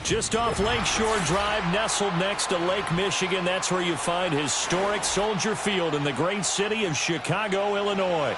Just off Lakeshore Drive, nestled next to Lake Michigan. That's where you find historic Soldier Field in the great city of Chicago, Illinois.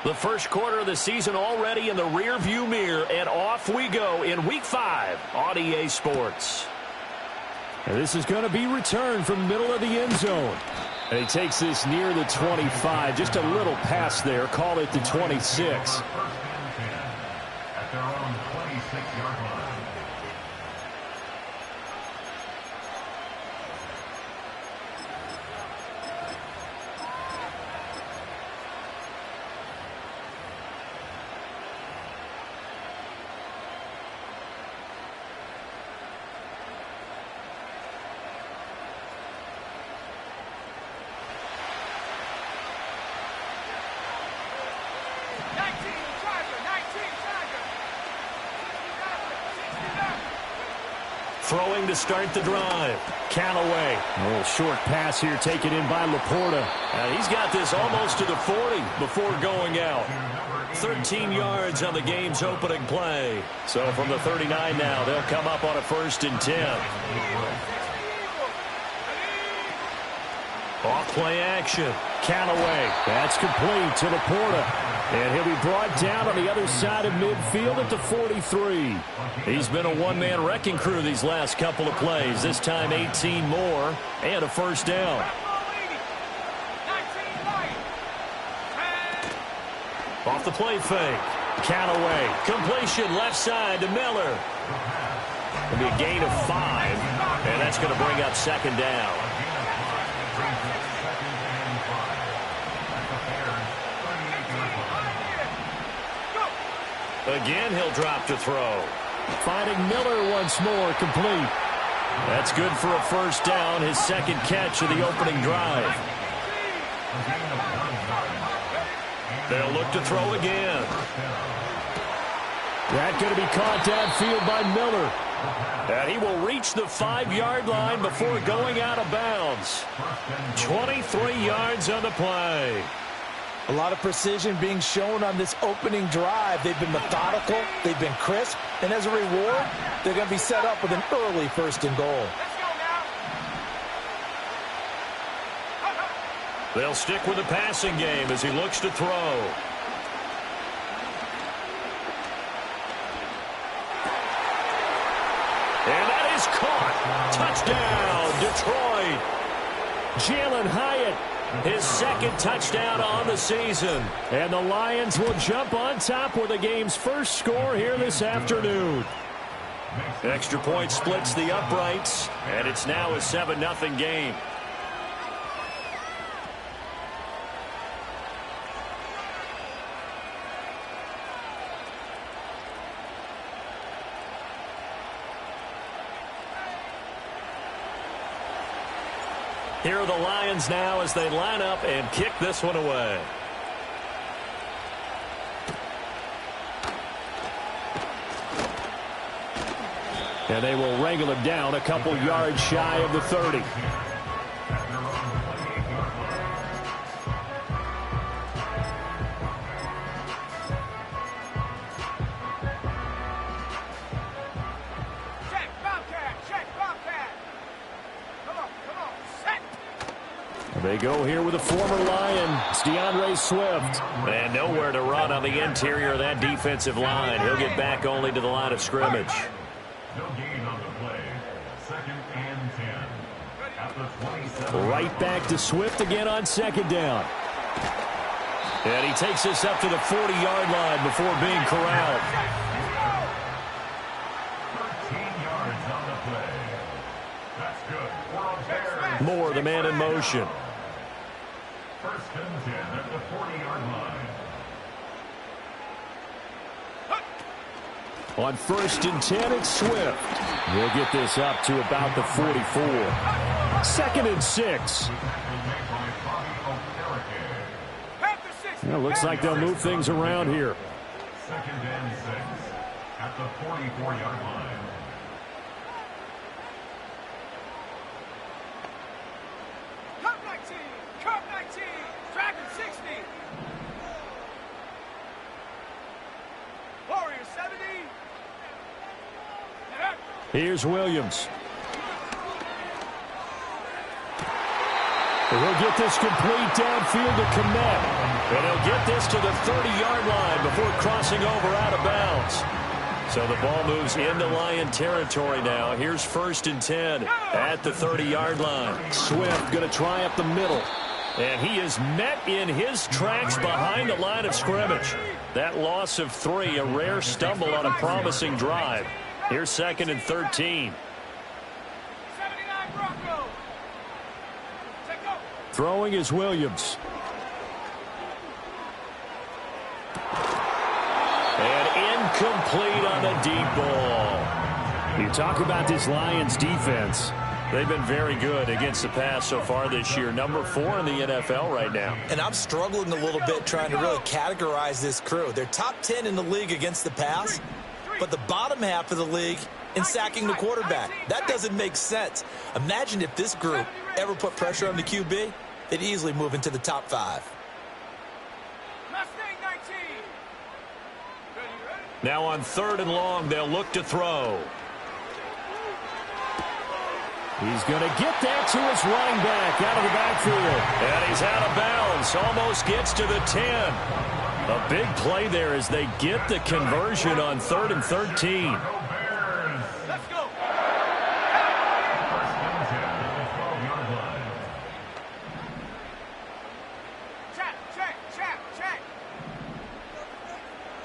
The first quarter of the season already in the rearview mirror, and off we go in Week 5 on EA Sports. And this is going to be returned from the middle of the end zone. And he takes this near the 25, just a little past there, call it the 26. At their own 26-yard line. Throwing to start the drive. Callaway. A little short pass here taken in by Laporta. He's got this almost to the 40 before going out. 13 yards on the game's opening play. So from the 39 now, they'll come up on a 1st and 10. Off-play action. Callaway. That's complete to Laporta. And he'll be brought down on the other side of midfield at the 43. He's been a one-man wrecking crew these last couple of plays. This time 18 more and a 1st down. Off the play fake. Callaway. Completion left side to Miller. It'll be a gain of 5. And that's going to bring up 2nd down. Again, he'll drop to throw. Finding Miller once more, complete. That's good for a 1st down, his 2nd catch of the opening drive. They'll look to throw again. That's going to be caught downfield by Miller. And he will reach the 5-yard line before going out of bounds. 23 yards on the play. A lot of precision being shown on this opening drive. They've been methodical, they've been crisp, and as a reward, they're going to be set up with an early 1st and goal. They'll stick with the passing game as he looks to throw. And that is caught. Touchdown, Detroit. Jalen Hyatt. His 2nd touchdown on the season. And the Lions will jump on top with the game's first score here this afternoon. Extra point splits the uprights, and it's now a 7-0 game. Here are the Lions now as they line up and kick this one away. And they will wrangle him down a couple yards shy of the 30. They go here with a former Lion. It's DeAndre Swift. And nowhere to run on the interior of that defensive line. He'll get back only to the line of scrimmage. No gain on the play. 2nd and 10. At the 27. Right back to Swift again on 2nd down. And he takes this up to the 40-yard line before being corralled. 13 yards on the play. That's good for a Bears. Moore, the man in motion. 1st and 10 at the 40-yard line. On 1st and 10, it's Swift. He'll get this up to about the 44. 2nd and 6. Well, looks like they'll move things around here. 2nd and 6 at the 44-yard line. Here's Williams. He'll get this complete downfield to Kmet. And he'll get this to the 30-yard line before crossing over out of bounds. So the ball moves into Lion territory now. Here's 1st and 10 at the 30-yard line. Swift going to try up the middle. And he is met in his tracks behind the line of scrimmage. That loss of 3, a rare stumble on a promising drive. Here's 2nd and 13. Throwing is Williams. And incomplete on a deep ball. You talk about this Lions defense. They've been very good against the pass so far this year. Number 4 in the NFL right now. And I'm struggling a little bit trying to really categorize this crew. They're top 10 in the league against the pass, but the bottom half of the league in sacking the quarterback. That doesn't make sense. Imagine if this group ever put pressure on the QB, they'd easily move into the top 5. Now on 3rd and long, they'll look to throw. He's going to get that to his running back out of the backfield. And he's out of bounds. Almost gets to the 10. A big play there as they get the conversion on 3rd and 13. Let's go. 1st and 10 at the 12-yard line. Check.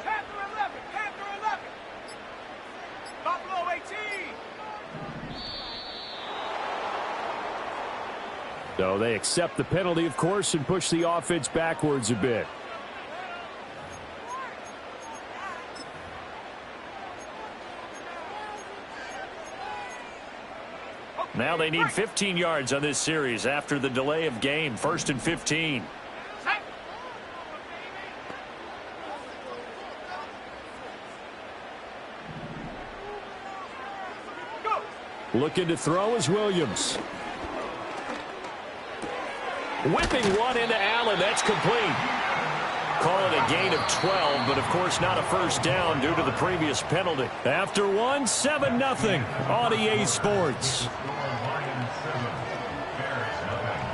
Panther 11. Buffalo 18. So they accept the penalty, of course, and push the offense backwards a bit. Now they need 15 yards on this series after the delay of game. 1st and 15. Looking to throw is Williams. Whipping one into Allen. That's complete. Call it a gain of 12, but of course not a first down due to the previous penalty. After 1, 7-0 on EA Sports. Lions 7, Bears nothing.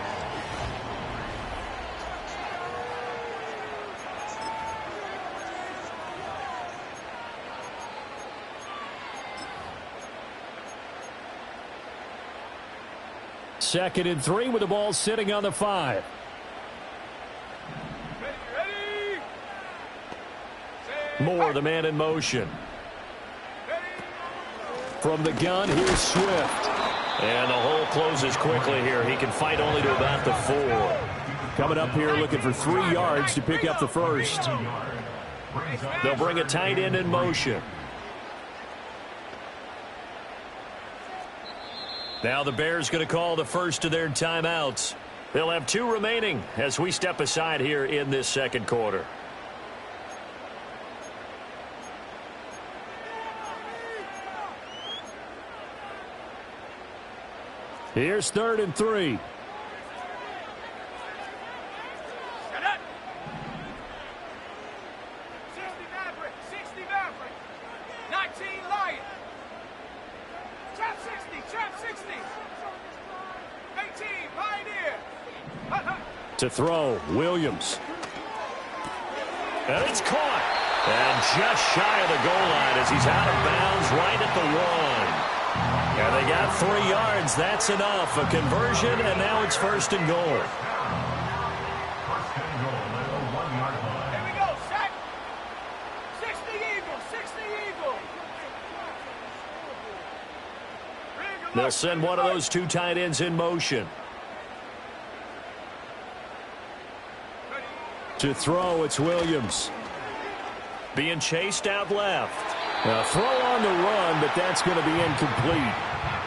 Second and 3 with the ball sitting on the 5. Ready. Moore, the man in motion. From the gun, here's Swift. And the hole closes quickly here. He can fight only to about the 4. Coming up here looking for 3 yards to pick up the first. They'll bring a tight end in motion. Now the Bears going to call the first of their timeouts. They'll have 2 remaining as we step aside here in this second quarter. Here's 3rd and 3. To throw, Williams. And it's caught. And just shy of the goal line as he's out of bounds right at the 1. And they got 3 yards. That's enough. A conversion, and now it's 1st and goal. 1st and goal at the 1-yard line. Here we go, set. 60 Eagle. They'll send one of those 2 tight ends in motion. To throw, it's Williams. Being chased out left. Throw on the run, but that's going to be incomplete.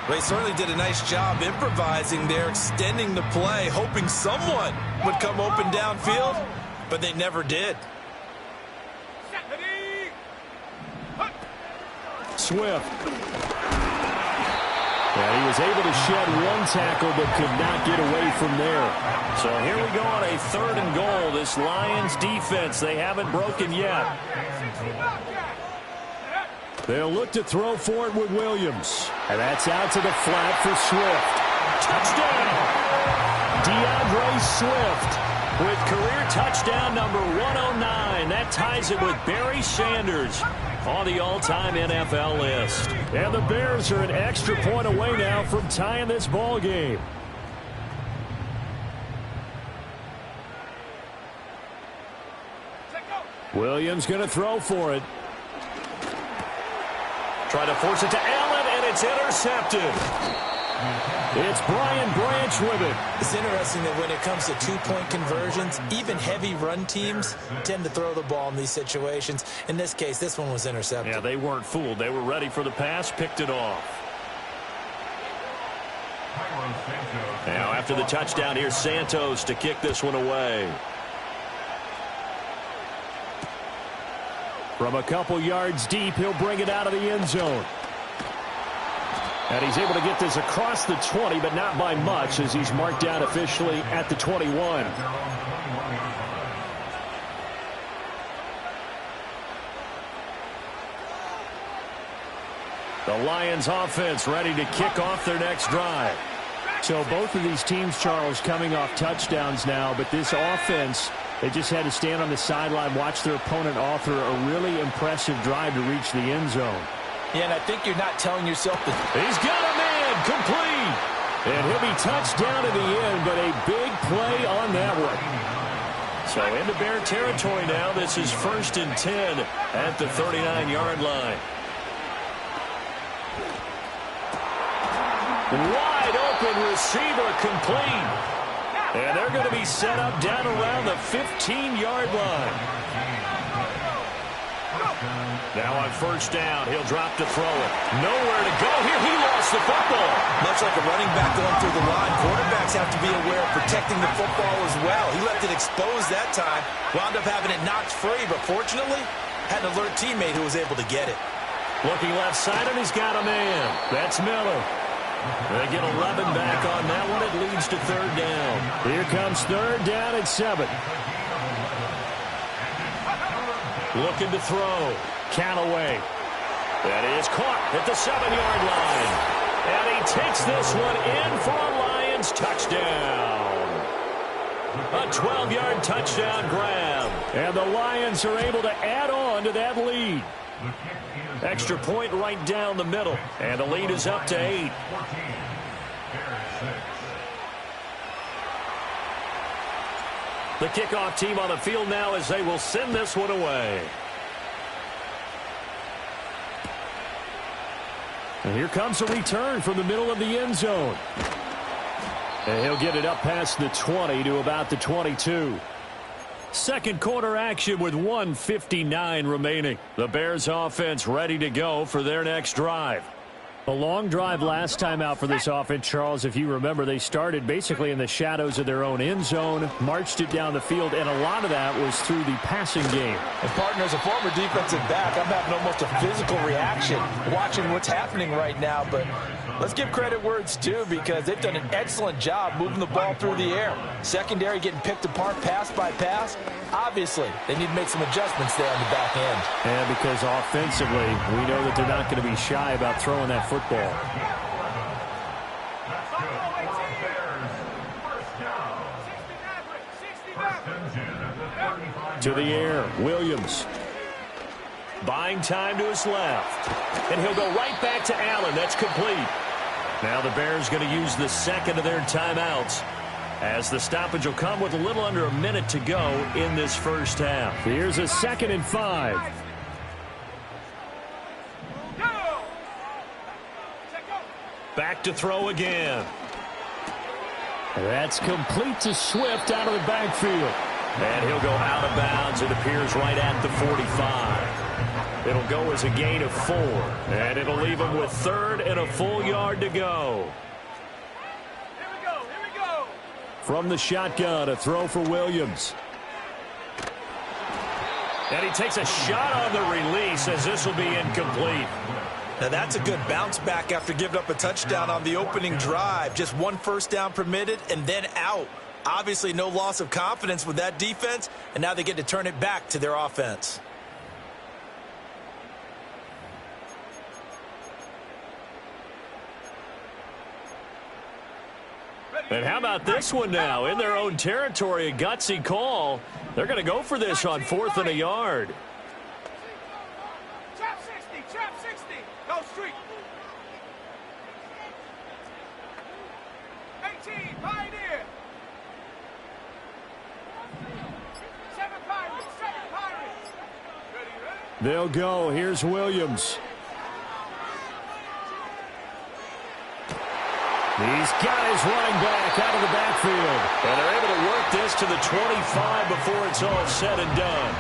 They certainly did a nice job improvising there, extending the play, hoping someone would come open downfield, but they never did. Swift. And he was able to shed one tackle, but could not get away from there. So here we go on a 3rd and goal. This Lions defense, they haven't broken yet. They'll look to throw for it with Williams. And that's out to the flat for Swift. Touchdown! DeAndre Swift with career touchdown number 109. That ties it with Barry Sanders on the all-time NFL list. And the Bears are an extra point away now from tying this ball game. Williams going to throw for it. Try to force it to Allen, and it's intercepted. It's Brian Branch with it. It's interesting that when it comes to two-point conversions, even heavy run teams tend to throw the ball in these situations. In this case, this one was intercepted. Yeah, they weren't fooled. They were ready for the pass, picked it off. Now, after the touchdown, here's Santos to kick this one away. From a couple yards deep, he'll bring it out of the end zone. And he's able to get this across the 20, but not by much, as he's marked down officially at the 21. The Lions offense ready to kick off their next drive. So both of these teams, Charles, coming off touchdowns now, but this offense, they just had to stand on the sideline, watch their opponent author a really impressive drive to reach the end zone. Yeah, and I think you're not telling yourself that. He's got a man complete. And he'll be touched down at the end, but a big play on that one. So into Bear territory now. This is 1st and 10 at the 39-yard line. Wide open receiver complete. And they're going to be set up down around the 15-yard line. Now on 1st down, he'll drop to throw it. Nowhere to go here. He lost the football. Much like a running back going through the line, quarterbacks have to be aware of protecting the football as well. He left it exposed that time, wound up having it knocked free, but fortunately, had an alert teammate who was able to get it. Looking left side, and he's got a man. That's Miller. They get 11 back on that one. It leads to 3rd down. Here comes 3rd down at 7. Looking to throw. Callaway. That is caught at the 7-yard line. And he takes this one in for a Lions touchdown. A 12-yard touchdown grab. And the Lions are able to add on to that lead. Extra point right down the middle. And the lead is up to 8. The kickoff team on the field now as they will send this one away. And here comes a return from the middle of the end zone. And he'll get it up past the 20 to about the 22. Second quarter action with 1:59 remaining. The Bears offense ready to go for their next drive. A long drive last time out for this offense, Charles. If you remember, they started basically in the shadows of their own end zone, marched it down the field, and a lot of that was through the passing game. And partner, as a former defensive back, I'm having almost a physical reaction watching what's happening right now. But let's give credit where it's due, because they've done an excellent job moving the ball through the air. Secondary getting picked apart pass by pass. Obviously, they need to make some adjustments there on the back end. And because offensively, we know that they're not going to be shy about throwing that football. To the air, Williams. Buying time to his left. And he'll go right back to Allen. That's complete. Now the Bears going to use the second of their timeouts, as the stoppage will come with a little under a minute to go in this first half. Here's a 2nd and 5. Back to throw again. That's complete to Swift out of the backfield. And he'll go out of bounds. It appears right at the 45. It'll go as a gain of 4, and it'll leave him with 3rd and a full yard to go. Here we go. Here we go. From the shotgun, a throw for Williams. And he takes a shot on the release as this will be incomplete. Now that's a good bounce back after giving up a touchdown on the opening drive. Just 1 first down permitted and then out. Obviously no loss of confidence with that defense, and now they get to turn it back to their offense. And how about this one now? In their own territory, a gutsy call. They're going to go for this on 4th and a yard. Trap 60. Trap 60. Go street. 18. Pioneer. 7 Pirates. 7 Pirates. Ready, ready? They'll go. Here's Williams. These guys running back out of the backfield. And they're able to work this to the 25 before it's all said and done.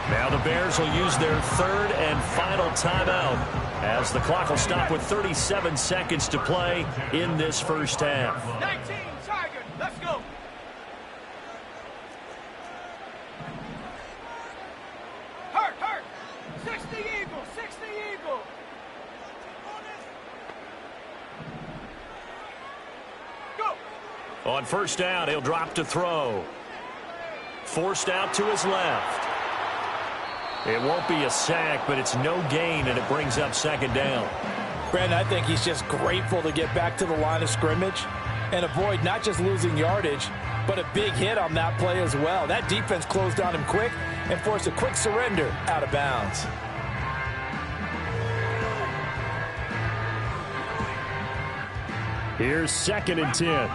Now the Bears will use their 3rd and final timeout as the clock will stop with 37 seconds to play in this first half. 19 Tiger. Let's go. Hurt, hurt. 60 Eagle. 60 Eagle. Go. On first down, he'll drop to throw. Forced out to his left. It won't be a sack, but it's no gain, and it brings up 2nd down. Brandon, I think he's just grateful to get back to the line of scrimmage and avoid not just losing yardage, but a big hit on that play as well. That defense closed on him quick and forced a quick surrender out of bounds. Here's 2nd and 10.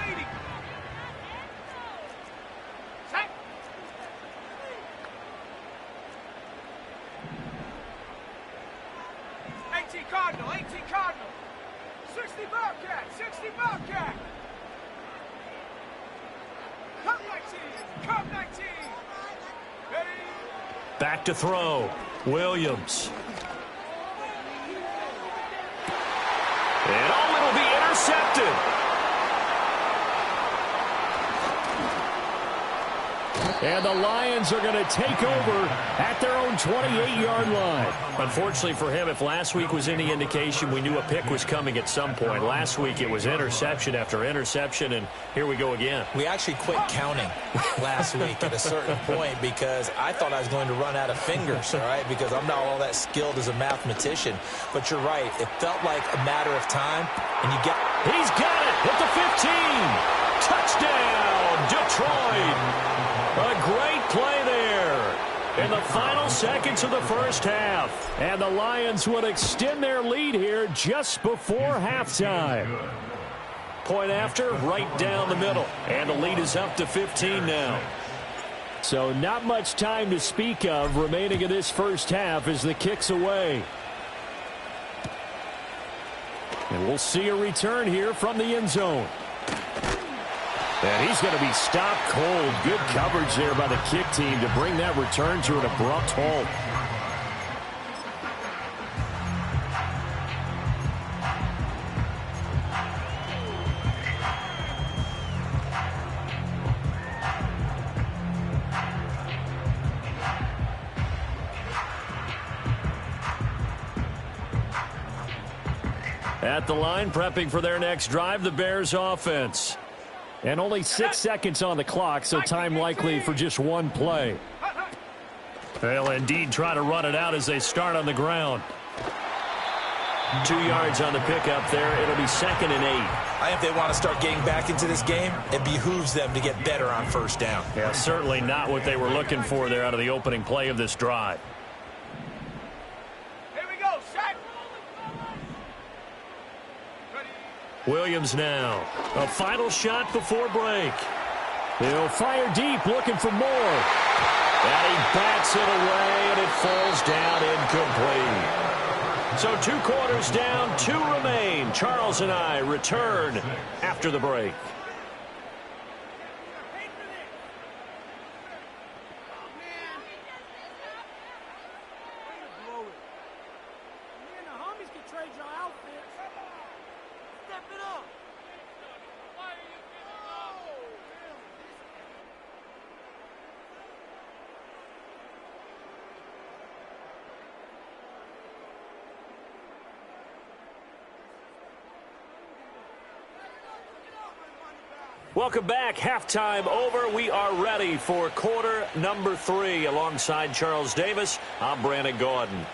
Sack. 18 Cardinal. 18 Cardinal. 60 Bobcat. 60 Bobcat. Cup 19. Cup 19. Ready. Back to throw. Williams. And it'll be intercepted. And the Lions are going to take over at their own 28-yard line. Unfortunately for him, if last week was any indication, we knew a pick was coming at some point. Last week it was interception after interception, and here we go again. We actually quit counting last week at a certain point because I thought I was going to run out of fingers, all right, because I'm not all that skilled as a mathematician. But you're right. It felt like a matter of time, and you get... He's got it at the 15. Touchdown, Detroit. A great play there in the final seconds of the first half. And the Lions would extend their lead here just before halftime. Point after, right down the middle. And the lead is up to 15 now. So not much time to speak of remaining in this first half as the kick's away. And we'll see a return here from the end zone. And he's going to be stopped cold. Good coverage there by the kick team to bring that return to an abrupt halt. At the line, prepping for their next drive, the Bears offense. And only 6 seconds on the clock, so time likely for just one play. They'll indeed try to run it out as they start on the ground. 2 yards on the pickup there. It'll be 2nd and 8. I think if they want to start getting back into this game, it behooves them to get better on first down. Yeah, certainly not what they were looking for there out of the opening play of this drive. Here we go. Sack. Williams now. A final shot before break. He'll fire deep, looking for more. And he bats it away, and it falls down incomplete. So 2 quarters down, 2 remain. Charles and I return after the break. Welcome back. Halftime over. We are ready for quarter number 3. Alongside Charles Davis, I'm Brandon Gaudin.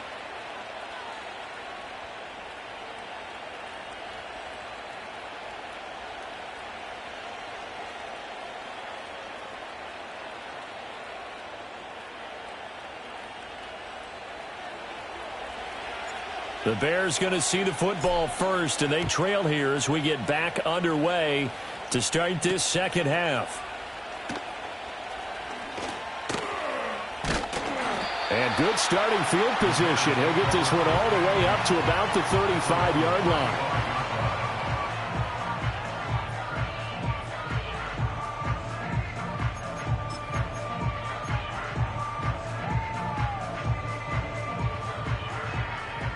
The Bears going to see the football first, and they trail here as we get back underway to start this second half. And good starting field position. He'll get this one all the way up to about the 35-yard line.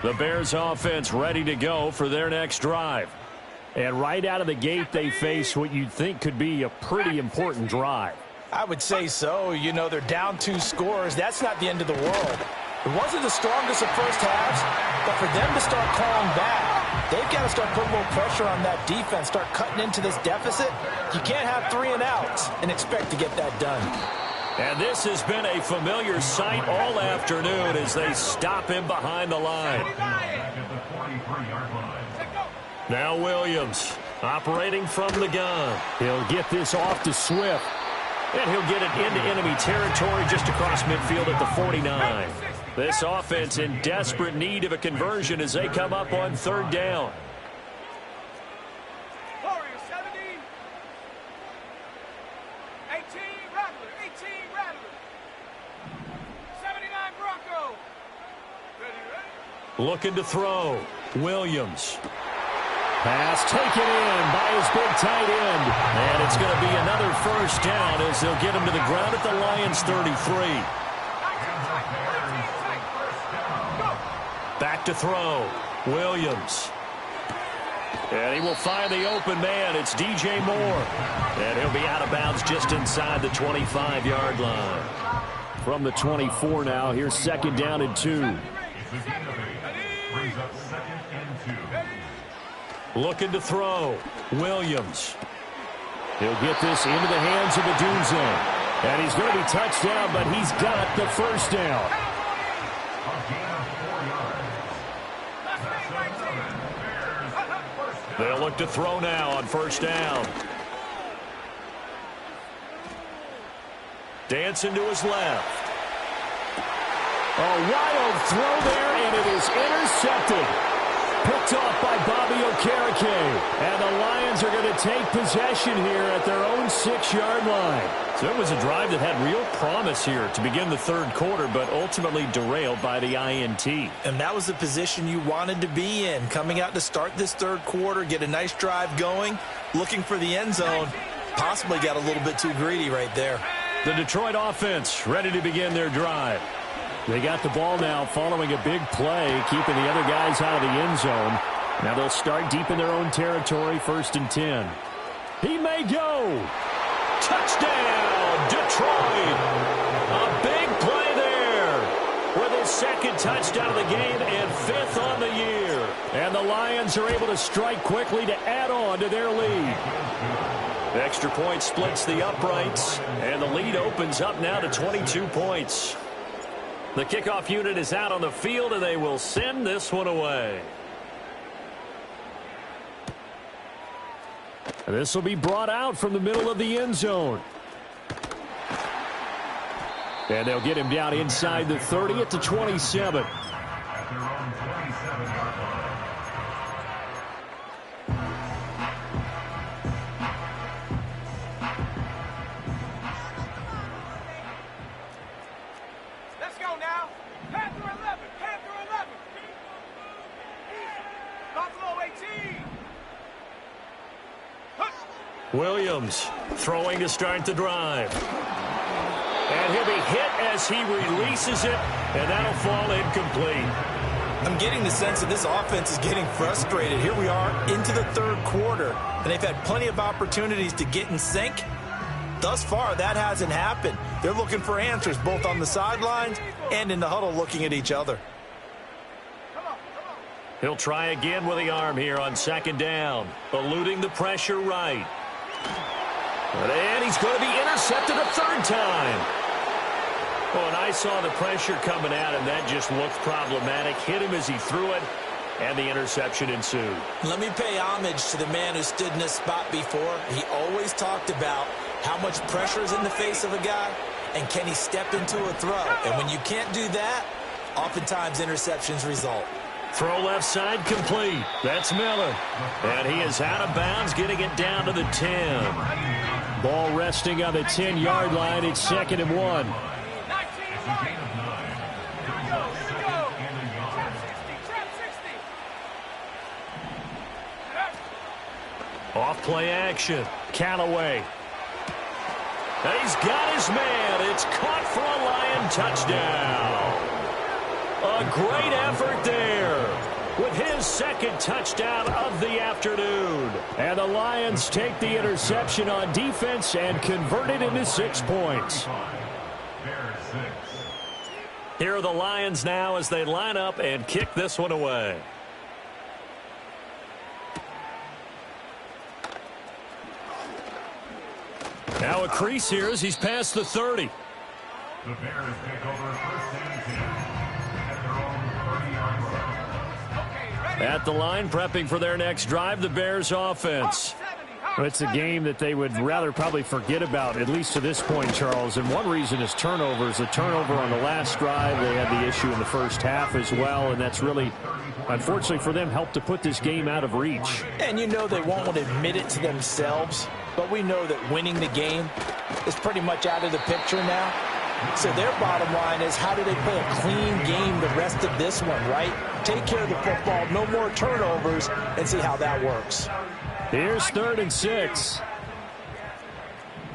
The Bears offense ready to go for their next drive. And right out of the gate, they face what you'd think could be a pretty important drive. I would say so. You know, they're down 2 scores. That's not the end of the world. It wasn't the strongest of first halves, but for them to start clawing back, they've got to start putting a little pressure on that defense, start cutting into this deficit. You can't have 3 and outs and expect to get that done. And this has been a familiar sight all afternoon as they stop him behind the line. Now Williams operating from the gun. He'll get this off to Swift. And he'll get it into enemy territory just across midfield at the 49. This offense in desperate need of a conversion as they come up on 3rd down. Looking to throw. Williams. Pass taken in by his big tight end. And it's going to be another first down as they'll get him to the ground at the Lions 33. Back to throw. Williams. And he will find the open man. It's DJ Moore. And he'll be out of bounds just inside the 25-yard line. From the 24 now, here's 2nd down and 2. Looking to throw. Williams. He'll get this into the hands of Odunze. And he's going to be touched down, but he's got the first down. They'll look to throw now on 1st down. Dancing to his left. A wild throw there, and it is intercepted. Picked off by Bobby Okereke. And the Lions are going to take possession here at their own 6-yard line. So it was a drive that had real promise here to begin the 3rd quarter, but ultimately derailed by the INT. And that was the position you wanted to be in. Coming out to start this 3rd quarter, get a nice drive going, looking for the end zone. Possibly got a little bit too greedy right there. The Detroit offense ready to begin their drive. They got the ball now following a big play, keeping the other guys out of the end zone. Now they'll start deep in their own territory, 1st and 10. He may go. Touchdown, Detroit. A big play there with his 2nd touchdown of the game and 5th on the year. And the Lions are able to strike quickly to add on to their lead. The extra point splits the uprights, and the lead opens up now to 22 points. The kickoff unit is out on the field, and they will send this one away. And this will be brought out from the middle of the end zone. And they'll get him down inside the 30 at the 27. Williams throwing to start the drive. And he'll be hit as he releases it, and that'll fall incomplete. I'm getting the sense that this offense is getting frustrated. Here we are into the 3rd quarter, and they've had plenty of opportunities to get in sync. Thus far, that hasn't happened. They're looking for answers both on the sidelines and in the huddle looking at each other. He'll try again with the arm here on 2nd down, eluding the pressure right. And he's going to be intercepted a third time. Oh, and I saw the pressure coming at him. That just looked problematic. Hit him as he threw it, and the interception ensued. Let me pay homage to the man who stood in this spot before. He always talked about how much pressure is in the face of a guy, and can he step into a throw. And when you can't do that, oftentimes interceptions result. Throw left side complete. That's Miller. And he is out of bounds, getting it down to the 10. Ball resting on the 10-yard line. It's 2nd and 1. Off play action. Callaway. And he's got his man. It's caught for a Lion touchdown. A great effort there with his second touchdown of the afternoon. And the Lions take the interception on defense and convert it into 6 points. Here are the Lions now as they line up and kick this one away. Now a crease here as he's past the 30. The Bears take over 1st and 10 at their own 30-yard line. At the line, prepping for their next drive, the Bears offense. Well, it's a game that they would rather probably forget about, at least to this point, Charles. And one reason is turnovers. A turnover on the last drive. They had the issue in the first half as well, and that's really, unfortunately for them, helped to put this game out of reach. And you know they won't admit it to themselves, but we know that winning the game is pretty much out of the picture now. So their bottom line is, how do they play a clean game the rest of this one, right? Take care of the football, no more turnovers, and see how that works. Here's 3rd and 6.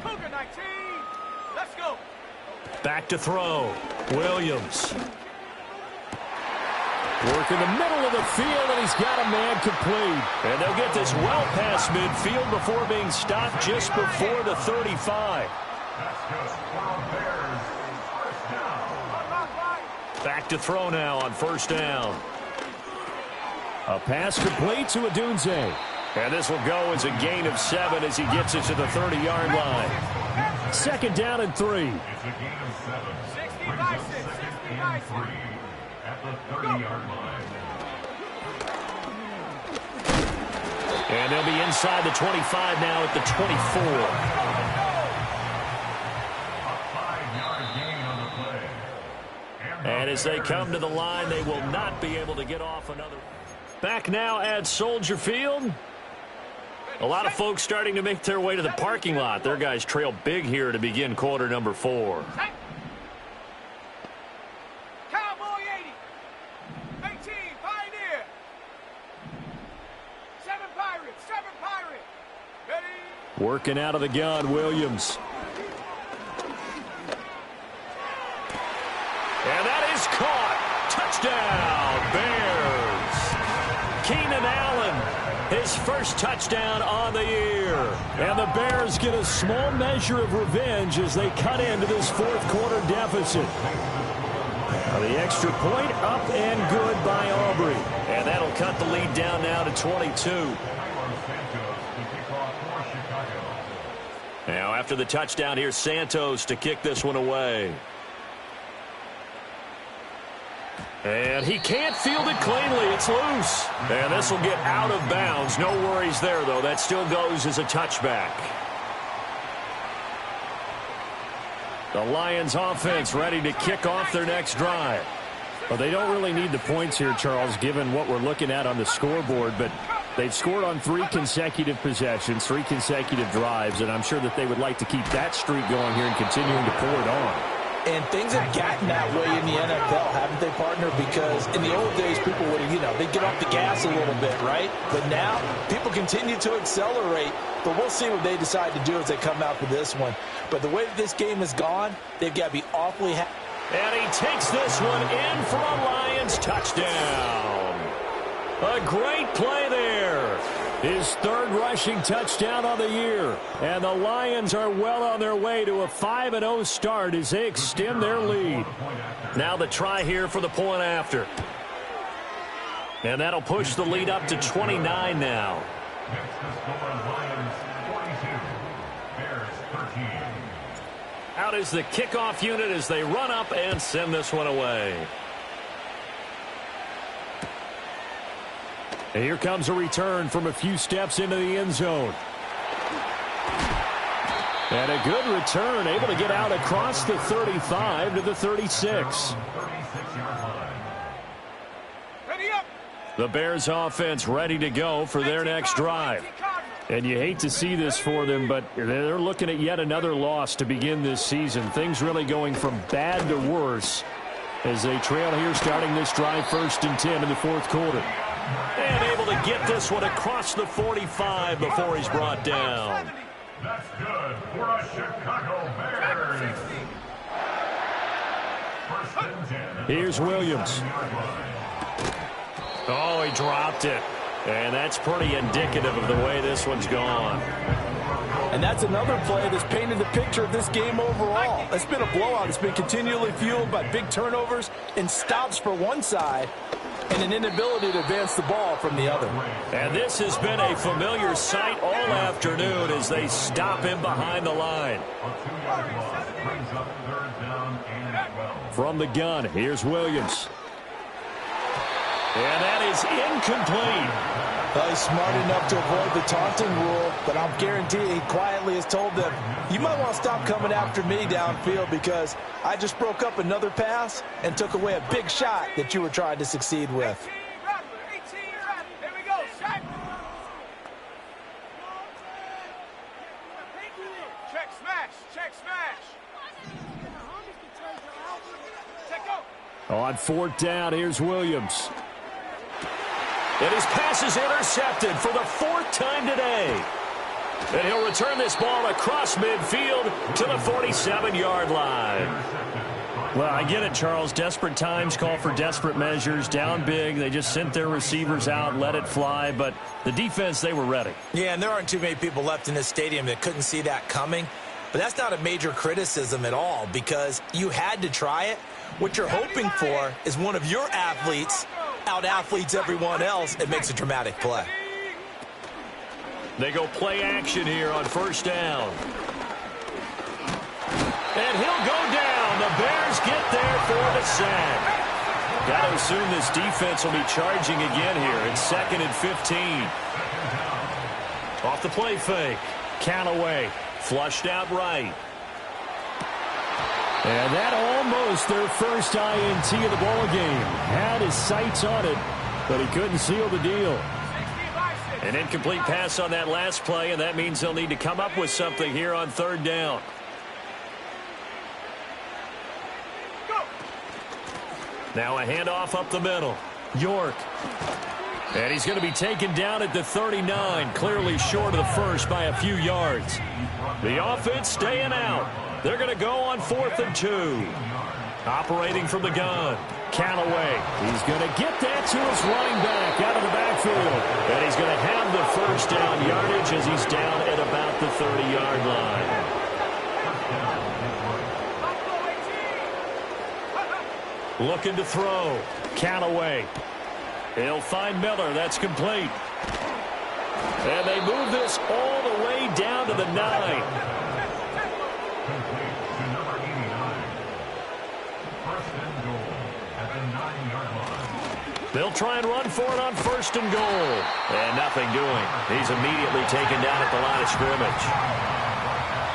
Cougar 19. Let's go. Back to throw. Williams. Work in the middle of the field, and he's got a man complete. And they'll get this well past midfield before being stopped just before the 35. Back to throw now on 1st down. A pass complete to Odunze. And this will go as a gain of 7 as he gets it to the 30-yard line. 2nd down and 3. It's a gain of 7. 60 by 6. 60 by 6. At the 30-yard line. And they'll be inside the 25 now at the 24. A 5-yard gain on the play. And as they come to the line, they will not be able to get off another. Back now at Soldier Field. A lot of folks starting to make their way to the parking lot. Their guys trail big here to begin quarter number 4. Cowboy 80. 18, Pioneer. 7 Pirates. 7 Pirates. Ready? Working out of the gun, Williams. And that is caught. Touchdown, Bears. Keenan Allen, his first touchdown on the year. And the Bears get a small measure of revenge as they cut into this 4th quarter deficit. Now the extra point up and good by Aubrey. And that'll cut the lead down now to 22. Now after the touchdown, here's Santos to kick this one away. And he can't field it cleanly. It's loose. And this will get out of bounds. No worries there, though. That still goes as a touchback. The Lions offense ready to kick off their next drive. Well, they don't really need the points here, Charles, given what we're looking at on the scoreboard. But they've scored on 3 consecutive possessions, 3 consecutive drives. And I'm sure that they would like to keep that streak going here and continuing to pour it on. And things have gotten that way in the NFL, haven't they, partner? Because in the old days, people would, they'd get off the gas a little bit, right? But now, people continue to accelerate. But we'll see what they decide to do as they come out for this one. But the way that this game has gone, they've got to be awfully happy. And he takes this one in for a Lions touchdown. A great play there. His 3rd rushing touchdown on the year. And the Lions are well on their way to a 5-0 start as they extend their lead. Now the try here for the point after. And that'll push the lead up to 29 now. Next to score Lions 42. Bears Out is the kickoff unit as they run up and send this one away. And here comes a return from a few steps into the end zone. And a good return, able to get out across the 35 to the 36. Ready up. The Bears offense ready to go for their next drive. And you hate to see this for them, but they're looking at yet another loss to begin this season. Things really going from bad to worse as they trail here starting this drive 1st and 10 in the 4th quarter. And able to get this one across the 45 before he's brought down. That's good for a Chicago Bears. 1st and 10. Here's Williams. Oh, he dropped it. And that's pretty indicative of the way this one's gone. And that's another play that's painted the picture of this game overall. It's been a blowout. It's been continually fueled by big turnovers and stops for one side and an inability to advance the ball from the other. And this has been a familiar sight all afternoon as they stop him behind the line. A 2-yard loss brings up 3rd down and 12. From the gun, here's Williams. And that is incomplete. Well, he's smart enough to avoid the taunting rule, but I'm guaranteeing he quietly has told them, you might want to stop coming after me downfield because I just broke up another pass and took away a big shot that you were trying to succeed with. 18, here we go, shot. Check smash, check smash. Check go. On 4th down, here's Williams. And his pass is intercepted for the 4th time today. And he'll return this ball across midfield to the 47-yard line. Well, I get it, Charles. Desperate times call for desperate measures. Down big. They just sent their receivers out, let it fly. But the defense, they were ready. Yeah, and there aren't too many people left in this stadium that couldn't see that coming. But that's not a major criticism at all because you had to try it. What you're hoping for is one of your athletes out-athletes everyone else and makes a dramatic play. They go play action here on 1st down. And he'll go down. The Bears get there for the sack. Got to assume this defense will be charging again here. It's 2nd and 15. Off the play fake. Callaway. Flushed out right. And that almost their first INT of the ball game. Had his sights on it, but he couldn't seal the deal. An incomplete pass on that last play, and that means they'll need to come up with something here on 3rd down. Now a handoff up the middle. York. And he's going to be taken down at the 39, clearly short of the first by a few yards. The offense staying out. They're going to go on 4th and 2. Operating from the gun. Callaway. He's going to get that to his running back out of the backfield. And he's going to have the 1st down yardage as he's down at about the 30-yard line. Looking to throw. Callaway. He'll find Miller. That's complete. And they move this all the way down to the 9. Complete to number 89. 1st and goal at the 9-yard line. They'll try and run for it on 1st and goal. And nothing doing. He's immediately taken down at the line of scrimmage.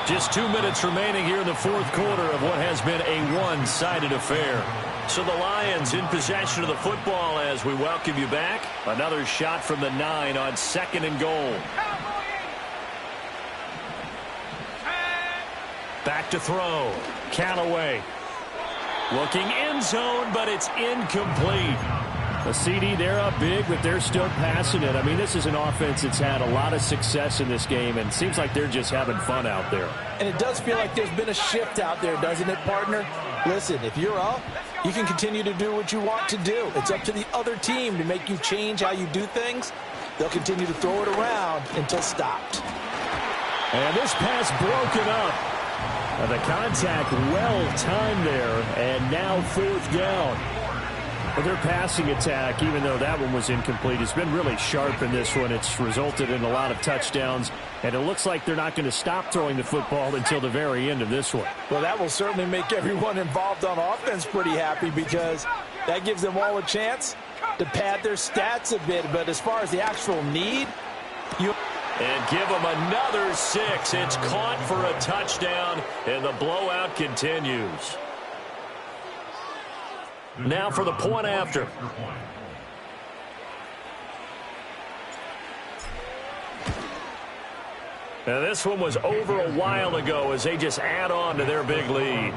Just 2 minutes remaining here in the 4th quarter of what has been a one-sided affair. So the Lions in possession of the football as we welcome you back. Another shot from the 9 on 2nd and goal. Back to throw. Callaway. Looking end zone, but it's incomplete. A CD, they're up big, but they're still passing it. I mean, this is an offense that's had a lot of success in this game, and it seems like they're just having fun out there. And it does feel like there's been a shift out there, doesn't it, partner? Listen, if you're up, you can continue to do what you want to do. It's up to the other team to make you change how you do things. They'll continue to throw it around until stopped. And this pass broken up. And the contact well-timed there, and now 4th down. But their passing attack, even though that one was incomplete, has been really sharp in this one. It's resulted in a lot of touchdowns And it looks like they're not going to stop throwing the football until the very end of this one. Well, that will certainly make everyone involved on offense pretty happy because that gives them all a chance to pad their stats a bit. But as far as the actual need, And give them another 6. It's caught for a touchdown, and the blowout continues. Now for the point after. Now this one was over a while ago as they just add on to their big lead.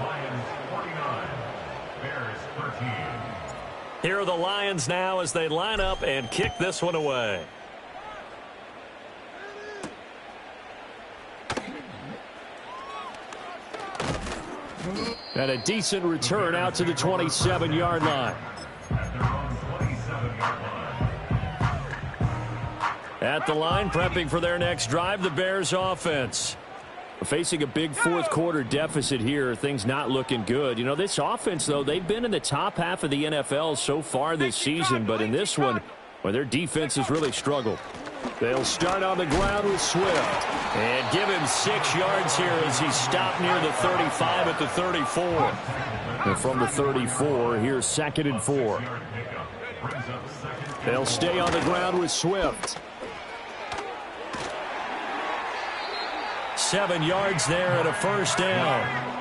Here are the Lions now as they line up and kick this one away. And a decent return out to the 27-yard line. At the line, prepping for their next drive, the Bears offense. Facing a big fourth quarter deficit here, things not looking good. You know, this offense, though, they've been in the top half of the NFL so far this season, but in this one, well, their defense has really struggled. They'll start on the ground with Swift. And give him 6 yards here as he stopped near the 35 at the 34. And from the 34, here's 2nd and 4. They'll stay on the ground with Swift. 7 yards there at a first down.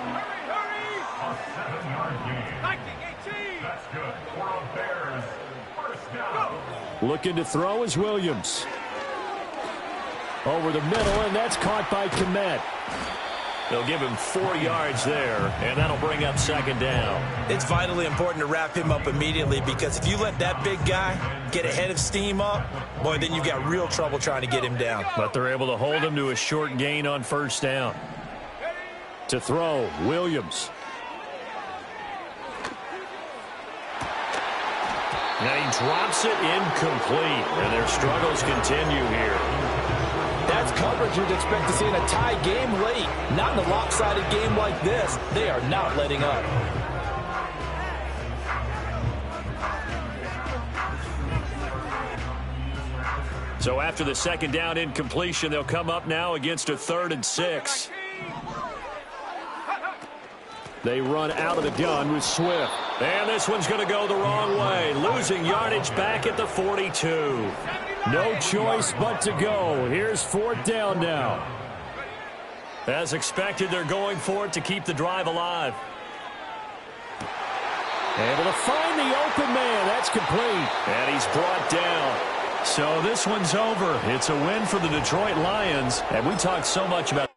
Looking to throw is Williams. Over the middle, and that's caught by Kmet. They'll give him 4 yards there, and that'll bring up 2nd down. it's vitally important to wrap him up immediately because if you let that big guy get ahead of steam up, boy, then you've got real trouble trying to get him down. But they're able to hold him to a short gain on first down. To throw, Williams. Now he drops it incomplete, and their struggles continue here. That's coverage you'd expect to see in a tie game late. Not in a lopsided game like this. They are not letting up. So after the second down incompletion, they'll come up now against a 3rd and 6. They run out of the gun with Swift. And this one's going to go the wrong way. Losing yardage back at the 42. No choice but to go. Here's 4th down now. As expected, they're going for it to keep the drive alive. Able to find the open man. That's complete. And he's brought down. So this one's over. It's a win for the Detroit Lions. And we talked so much about